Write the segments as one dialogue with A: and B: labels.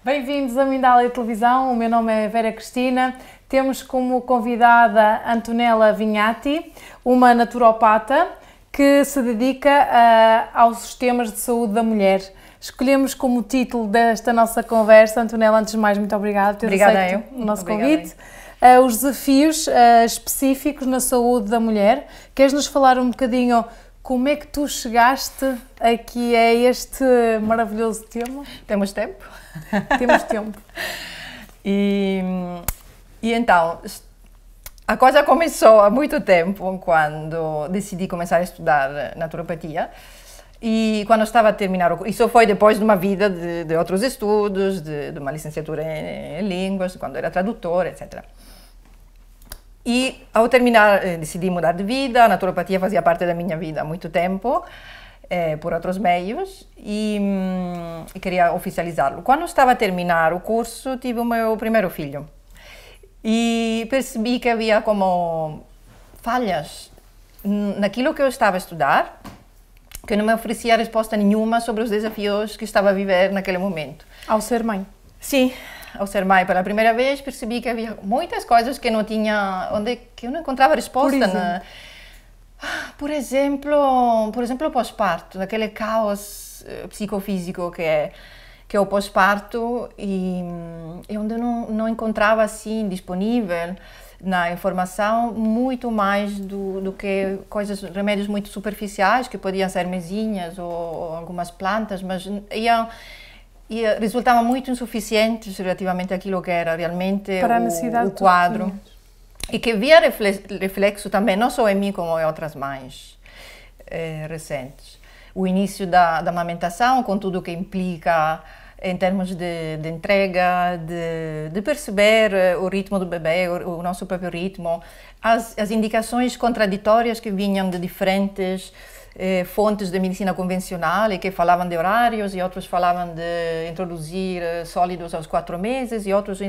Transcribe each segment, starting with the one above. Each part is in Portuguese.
A: Bem-vindos a Mindália Televisão, o meu nome é Vera Cristina. Temos como convidada Antonella Vignati, uma naturopata que se dedica aos temas de saúde da mulher. Escolhemos como título desta nossa conversa, Antonella, antes de mais, muito obrigada por ter aceito o nosso convite, os desafios específicos na saúde da mulher. Queres-nos falar um bocadinho como é que tu chegaste aqui a este maravilhoso tema?
B: Temos tempo?
A: Temos tempo.
B: E então, a coisa começou há muito tempo, quando decidi começar a estudar naturopatia. E quando estava a terminar o curso, isso foi depois de uma vida de outros estudos, de uma licenciatura em línguas, quando era tradutora, etc. E ao terminar, decidi mudar de vida. A naturopatia fazia parte da minha vida há muito tempo, por outros meios, e queria oficializá-lo. Quando estava a terminar o curso, tive o meu primeiro filho. E percebi que havia como falhas naquilo que eu estava a estudar, que não me oferecia resposta nenhuma sobre os desafios que estava a viver naquele momento.
A: Ao ser mãe?
B: Sim, ao ser mãe pela primeira vez, percebi que havia muitas coisas que não tinha, que eu não encontrava resposta. Por exemplo, o pós-parto, aquele caos psicofísico que é o pós-parto, e onde eu não encontrava assim disponível na informação muito mais do que remédios muito superficiais, que podiam ser mesinhas ou algumas plantas, mas resultavam muito insuficientes relativamente àquilo que era realmente
A: para a necessidade
B: o quadro. E que via reflexo também, não só em mim, como em outras mães recentes. O início da amamentação, com tudo o que implica em termos de entrega, de perceber o ritmo do bebê, o nosso próprio ritmo, as indicações contraditórias que vinham de diferentes fontes de medicina convencional e que falavam de horários, e outros falavam de introduzir sólidos aos 4 meses, e outros...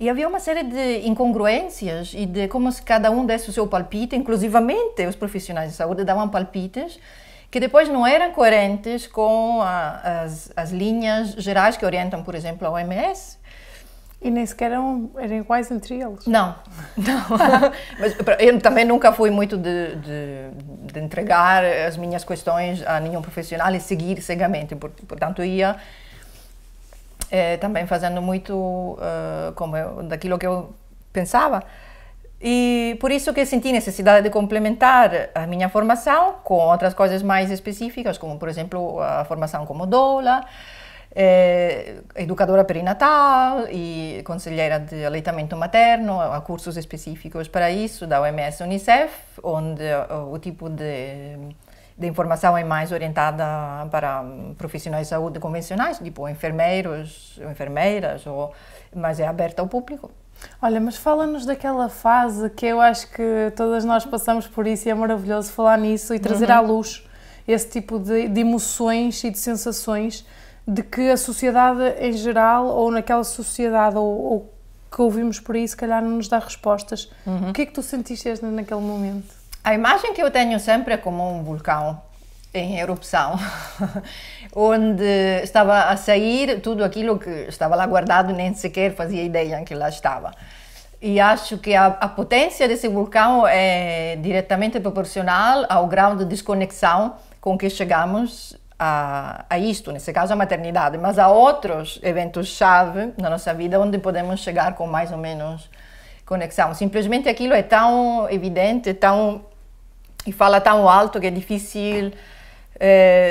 B: E havia uma série de incongruências e de como se cada um desse o seu palpite, inclusivamente os profissionais de saúde davam palpites que depois não eram coerentes com as linhas gerais que orientam, por exemplo, a OMS.
A: E nem sequer eram iguais entre eles?
B: Não. Mas eu também nunca fui muito de entregar as minhas questões a nenhum profissional e seguir cegamente, portanto ia também fazendo muito daquilo que eu pensava. E por isso que senti necessidade de complementar a minha formação com outras coisas mais específicas, como, por exemplo, a formação como doula, educadora perinatal e conselheira de aleitamento materno. Há cursos específicos para isso, da OMS e Unicef, onde o tipo de informação é mais orientada para profissionais de saúde convencionais, tipo enfermeiros ou enfermeiras, mas é aberta ao público.
A: Olha, mas fala-nos daquela fase que eu acho que todas nós passamos por isso, e é maravilhoso falar nisso e trazer à luz esse tipo de emoções e de sensações de que a sociedade em geral, ou naquela sociedade ou que ouvimos por aí, se calhar não nos dá respostas. O que é que tu sentiste naquele momento?
B: A imagem que eu tenho sempre é como um vulcão em erupção, onde estava a sair tudo aquilo que estava lá guardado, nem sequer fazia ideia que lá estava. E acho que a potência desse vulcão é diretamente proporcional ao grau de desconexão com que chegamos a isto, nesse caso a maternidade, mas há outros eventos-chave na nossa vida onde podemos chegar com mais ou menos conexão. Simplesmente aquilo é tão evidente, e fala tão alto que é difícil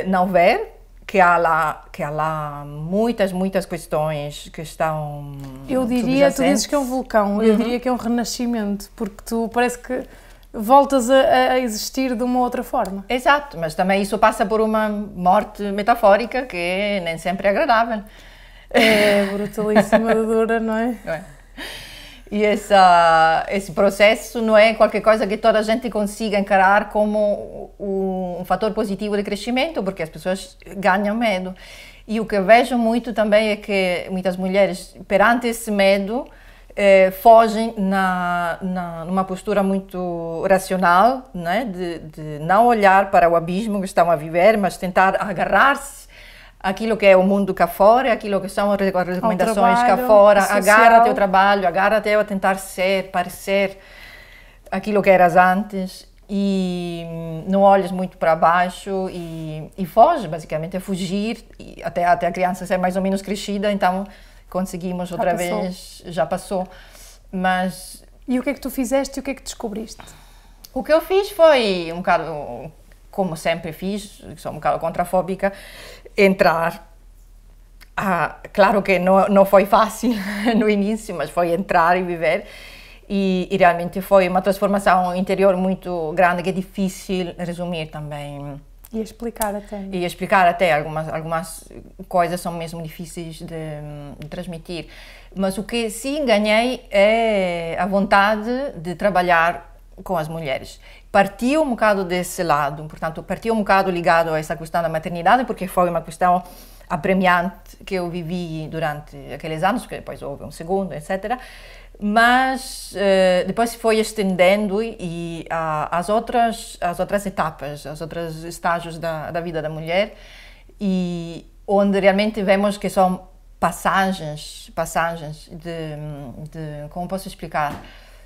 B: não ver que há lá muitas questões que estão
A: Eu diria, tu dizes que é um vulcão, eu diria que é um renascimento, porque tu parece que voltas a existir de uma outra forma.
B: Exato, mas também isso passa por uma morte metafórica que nem sempre é agradável.
A: É brutalíssima, dura, não é?
B: É. E esse processo não é qualquer coisa que toda a gente consiga encarar como um fator positivo de crescimento, porque as pessoas ganham medo. E o que eu vejo muito também é que muitas mulheres, perante esse medo, fogem numa postura muito racional, né? De não olhar para o abismo que estão a viver, mas tentar agarrar-se àquilo que é o mundo cá fora, aquilo que são as recomendações cá fora, agarra-te ao trabalho, agarra-te a tentar parecer aquilo que eras antes e não olhes muito para baixo e foge, basicamente é fugir até a criança ser mais ou menos crescida, então conseguimos outra vez, já passou. Mas...
A: E o que é que tu fizeste e o que é que descobriste?
B: O que eu fiz foi um bocado, como sempre fiz, sou um bocado contrafóbica, entrar. Claro que não foi fácil no início, mas foi entrar e viver. E realmente foi uma transformação interior muito grande, que é difícil resumir também.
A: E explicar até.
B: E explicar até, algumas coisas são mesmo difíceis de transmitir. Mas o que sim ganhei é a vontade de trabalhar com as mulheres. Partiu um bocado desse lado, portanto, partiu um bocado ligado a essa questão da maternidade, porque foi uma questão apremiante que eu vivi durante aqueles anos, porque depois houve um segundo, etc. Mas depois se foi estendendo e as outras etapas, os outros estágios da vida da mulher, e onde realmente vemos que são passagens de como posso explicar,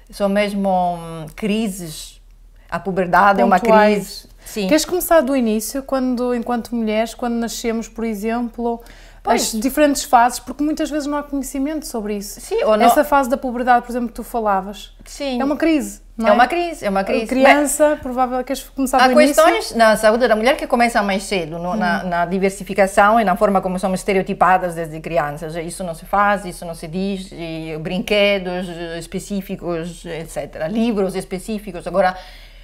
B: são mesmo crises. A puberdade pontuais. É uma crise.
A: Sim. Queres começar do início, enquanto mulheres, quando nascemos, por exemplo, as diferentes fases, porque muitas vezes não há conhecimento sobre isso.
B: Sim, ou não...
A: Essa fase da puberdade, por exemplo, que tu falavas,
B: sim.
A: É uma crise, não é?
B: É uma crise.
A: A criança, provavelmente, queres começar do início?
B: Há questões na saúde da mulher que começam mais cedo, na diversificação e na forma como somos estereotipadas desde crianças. Isso não se faz, isso não se diz, brinquedos específicos, etc. Livros específicos. Agora,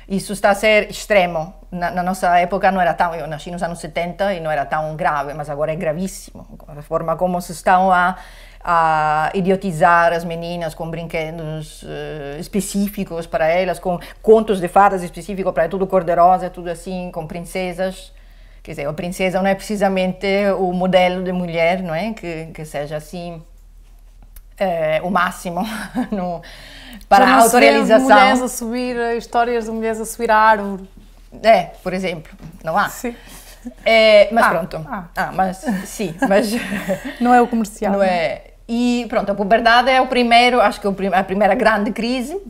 B: isso está a ser extremo. Na nossa época não era tão... Eu nasci nos anos 70 e não era tão grave, mas agora é gravíssimo. A forma como se estão a idiotizar as meninas com brinquedos específicos para elas, com contos de fadas específicos para tudo cor-de-rosa, tudo assim, com princesas. Quer dizer, a princesa não é precisamente o modelo de mulher, não é? Que seja assim... o máximo para a autorrealização.
A: Mulheres a subir, histórias de mulheres a subir a árvore.
B: Por exemplo, não há?
A: Sim.
B: Mas pronto. Mas sim, mas
A: não é o comercial.
B: Não é. E pronto, a puberdade é o primeiro, acho que a primeira grande crise.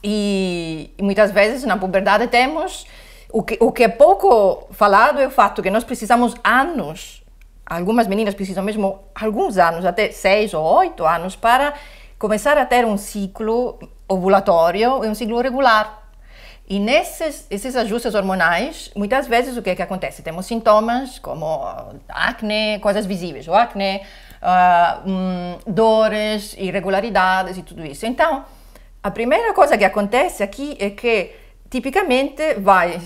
B: E muitas vezes na puberdade temos o que é pouco falado é o fato que nós precisamos anos. Algumas meninas precisam mesmo alguns anos, até 6 ou 8 anos, para começar a ter um ciclo ovulatório e um ciclo regular. E esses ajustes hormonais, muitas vezes o que é que acontece? Temos sintomas como acne, coisas visíveis, o acne, dores, irregularidades e tudo isso. Então, a primeira coisa que acontece aqui é que tipicamente vai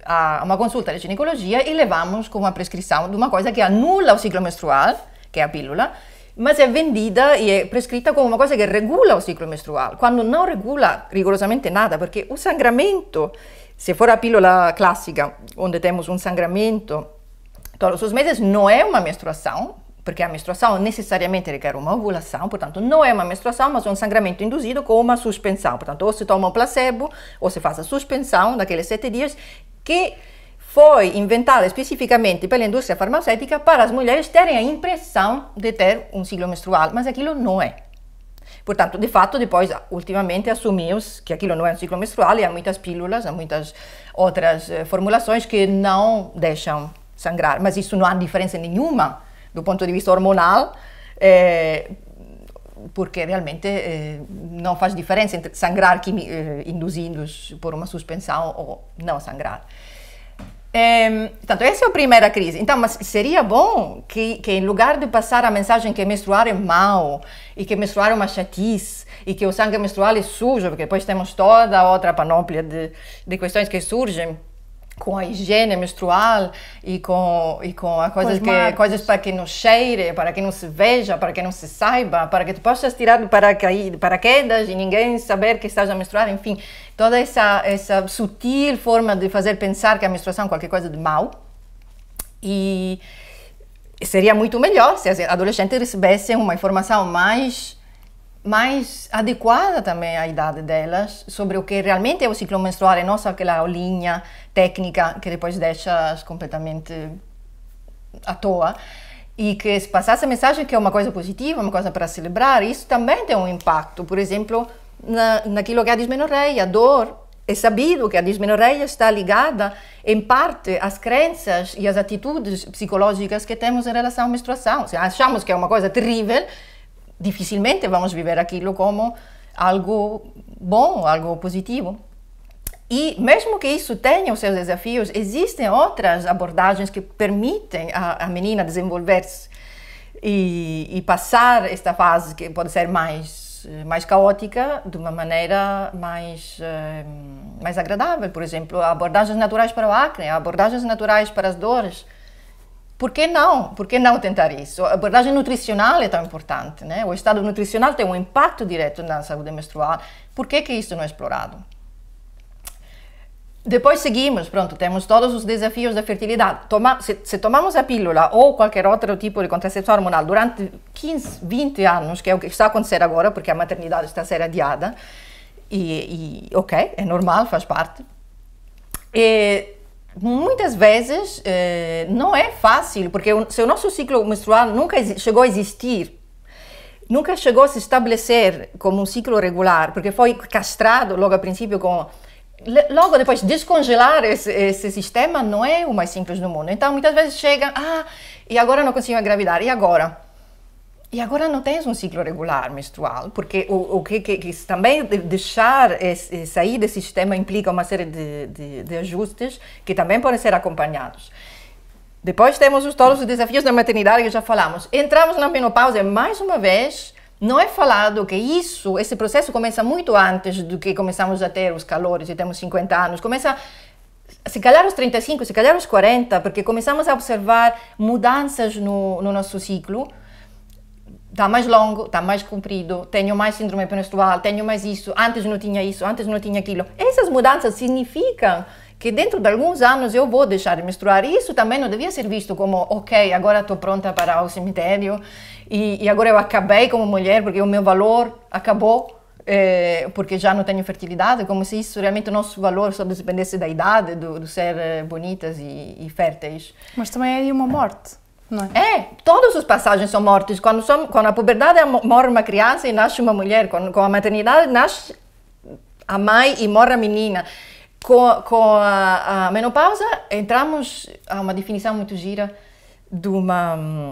B: a uma consulta de ginecologia e levamos com uma prescrição de uma coisa que anula o ciclo menstrual, que é a pílula, mas é vendida e é prescrita como uma coisa que regula o ciclo menstrual, quando não regula rigorosamente nada, porque o sangramento, se for a pílula clássica, onde temos um sangramento todos os meses, não é uma menstruação, porque a menstruação necessariamente requer uma ovulação, portanto não é uma menstruação, mas um sangramento induzido com uma suspensão. Portanto, ou se toma um placebo, ou se faz a suspensão daqueles 7 dias, que foi inventada especificamente pela indústria farmacêutica para as mulheres terem a impressão de ter um ciclo menstrual, mas aquilo não é. Portanto, de fato, depois, ultimamente, assumimos que aquilo não é um ciclo menstrual e há muitas pílulas, há muitas outras formulações que não deixam sangrar, mas isso não há diferença nenhuma do ponto de vista hormonal, porque realmente não faz diferença entre sangrar induzidos por uma suspensão ou não sangrar. Portanto, essa é a primeira crise. Então, mas seria bom que em lugar de passar a mensagem que menstruar é mau e que menstruar é uma chatice e que o sangue menstrual é sujo, porque depois temos toda a outra panóplia de questões que surgem com a higiene menstrual e com coisas para que não cheire, para que não se veja, para que não se saiba, para que tu possas tirar do paraquedas e ninguém saber que estás a menstruar, enfim, toda essa sutil forma de fazer pensar que a menstruação é qualquer coisa de mau. E seria muito melhor se as adolescentes recebessem uma informação mais mais adequada também à idade delas, sobre o que realmente é o ciclo menstrual e não só aquela aulinha técnica que depois deixa completamente à toa. E que se passasse a mensagem que é uma coisa positiva, uma coisa para celebrar, isso também tem um impacto. Por exemplo, naquilo que é a dismenorreia, a dor. É sabido que a dismenorreia está ligada, em parte, às crenças e às atitudes psicológicas que temos em relação à menstruação. Se achamos que é uma coisa terrível, dificilmente vamos viver aquilo como algo bom, algo positivo. E mesmo que isso tenha os seus desafios, existem outras abordagens que permitem a menina desenvolver-se e passar esta fase que pode ser mais caótica de uma maneira mais agradável. Por exemplo, abordagens naturais para o acne, abordagens naturais para as dores. Por que não? Por que não tentar isso? A abordagem nutricional é tão importante, né? O estado nutricional tem um impacto direto na saúde menstrual. Por que isso não é explorado? Depois seguimos, pronto, temos todos os desafios da fertilidade. Se tomamos a pílula ou qualquer outro tipo de contracepção hormonal durante 15, 20 anos, que é o que está a acontecer agora, porque a maternidade está a ser adiada, ok, é normal, faz parte. E muitas vezes não é fácil, porque se o nosso ciclo menstrual nunca chegou a existir, nunca chegou a se estabelecer como um ciclo regular, porque foi castrado logo a princípio com... Logo depois, descongelar esse sistema não é o mais simples do mundo. Então, muitas vezes chegam, e agora não consigo engravidar, e agora? E agora não tens um ciclo regular menstrual, porque o que também deixar sair desse sistema implica uma série de ajustes que também podem ser acompanhados. Depois temos todos os desafios da maternidade que já falamos. Entramos na menopausa, mais uma vez... Não é falado que esse processo começa muito antes do que começamos a ter os calores e temos 50 anos. Começa, se calhar aos 35, se calhar aos 40, porque começamos a observar mudanças no nosso ciclo. Está mais longo, está mais comprido, tenho mais síndrome menstrual, tenho mais isso, antes não tinha isso, antes não tinha aquilo. Essas mudanças significam que dentro de alguns anos eu vou deixar de menstruar. E isso também não devia ser visto como, ok, agora estou pronta para o cemitério e agora eu acabei como mulher porque o meu valor acabou porque já não tenho fertilidade, como se isso realmente o nosso valor só dependesse da idade, do ser bonitas e férteis.
A: Mas também é aí uma morte, não é?
B: Todas as passagens são mortes. Quando a puberdade morre uma criança e nasce uma mulher, com a maternidade nasce a mãe e morre a menina. Com a menopausa, entramos a uma definição muito gira de uma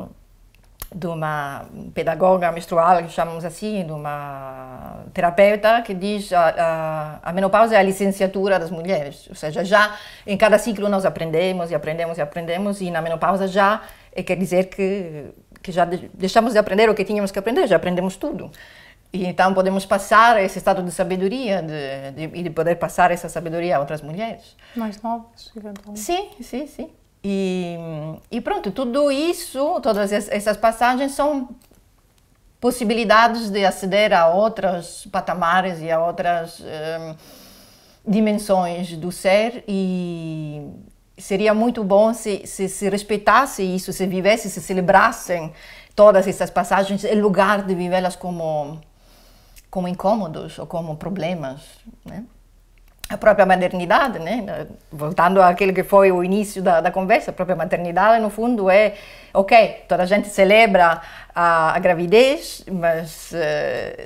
B: pedagoga menstrual, que chamamos assim, de uma terapeuta, que diz a menopausa é a licenciatura das mulheres. Ou seja, já em cada ciclo nós aprendemos e aprendemos e aprendemos, e na menopausa já quer dizer que já deixamos de aprender o que tínhamos que aprender, já aprendemos tudo. E então podemos passar esse estado de sabedoria e de poder passar essa sabedoria a outras mulheres.
A: Mais novas, eventualmente.
B: Sim. E pronto, tudo isso, todas essas passagens são possibilidades de aceder a outros patamares e a outras dimensões do ser, e seria muito bom se respeitasse isso, se vivesse, se celebrassem todas essas passagens, em lugar de vivê-las como incômodos ou como problemas, né? A própria maternidade, né? Voltando àquele que foi o início da conversa, a própria maternidade, no fundo, ok, toda a gente celebra a gravidez, mas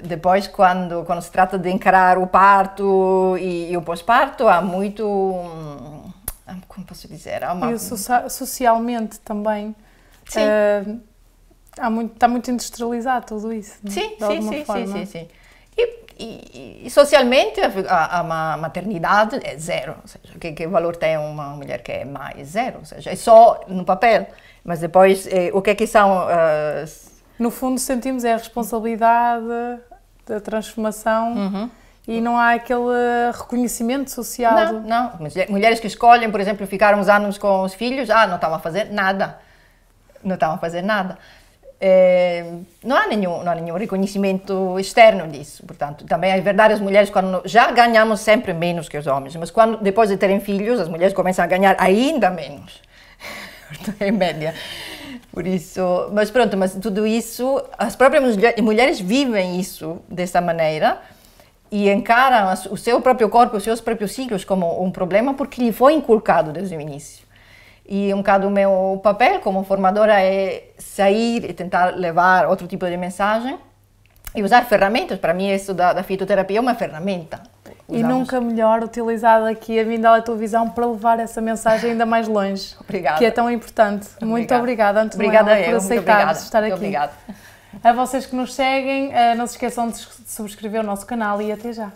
B: depois, quando se trata de encarar o parto e o pós-parto, há muito, como posso dizer?
A: E socialmente também, está muito industrializado tudo isso, não?
B: Sim. E socialmente a maternidade é zero, ou seja, que valor tem uma mulher que é mãe? Zero, ou seja, é só no papel, mas depois o que são...
A: No fundo sentimos a responsabilidade da transformação e não há aquele reconhecimento social.
B: Não, mulheres que escolhem, por exemplo, ficar uns anos com os filhos, não estão a fazer nada, não há nenhum reconhecimento externo disso. Portanto, também é verdade, as mulheres quando já ganhamos sempre menos que os homens, mas depois de terem filhos, as mulheres começam a ganhar ainda menos. em média. Por isso, mas pronto, mas tudo isso, as próprias mulheres vivem isso dessa maneira e encaram o seu próprio corpo, os seus próprios ciclos como um problema porque lhe foi inculcado desde o início. E um bocado o meu papel como formadora é sair e tentar levar outro tipo de mensagem e usar ferramentas. Para mim, isso da fitoterapia é uma ferramenta.
A: E nunca melhor utilizada aqui a Vindela Televisão para levar essa mensagem ainda mais longe.
B: Obrigada.
A: Que é tão importante. Muito obrigada, Antonella,
B: obrigada
A: por aceitar estar aqui.
B: Obrigada.
A: A vocês que nos seguem, não se esqueçam de subscrever o nosso canal e até já.